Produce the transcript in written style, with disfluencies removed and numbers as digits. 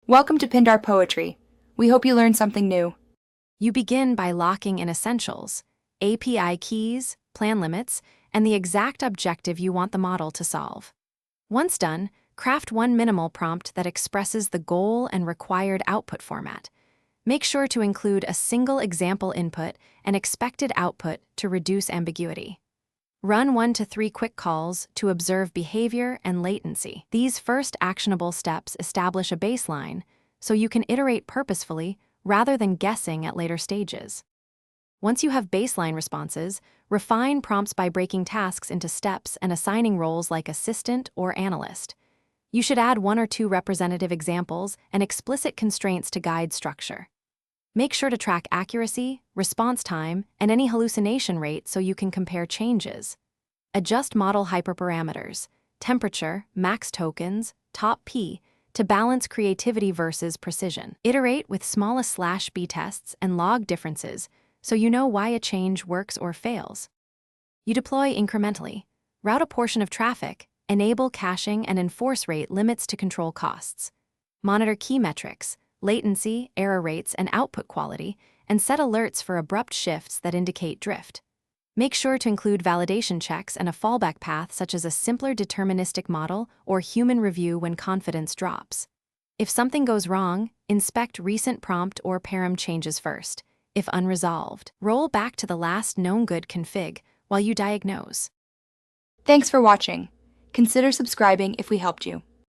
Welcome to Pindar Poetry. We hope you learned something new. You begin by locking in essentials, API keys, plan limits, and the exact objective you want the model to solve. Once done, craft one minimal prompt that expresses the goal and required output format. Make sure to include a single example input and expected output to reduce ambiguity. Run 1 to 3 quick calls to observe behavior and latency. These first actionable steps establish a baseline, so you can iterate purposefully rather than guessing at later stages. Once you have baseline responses, refine prompts by breaking tasks into steps and assigning roles like assistant or analyst. You should add 1 or 2 representative examples and explicit constraints to guide structure. Make sure to track accuracy, response time, and any hallucination rate so you can compare changes. Adjust model hyperparameters, temperature, max tokens, top P, to balance creativity versus precision. Iterate with smallest /B tests and log differences so you know why a change works or fails. You deploy incrementally. Route a portion of traffic, enable caching, and enforce rate limits to control costs. Monitor key metrics, latency, error rates, and output quality, and set alerts for abrupt shifts that indicate drift. Make sure to include validation checks and a fallback path such as a simpler deterministic model or human review when confidence drops. If something goes wrong, inspect recent prompt or param changes first. If unresolved, roll back to the last known good config while you diagnose. Thanks for watching. Consider subscribing if we helped you.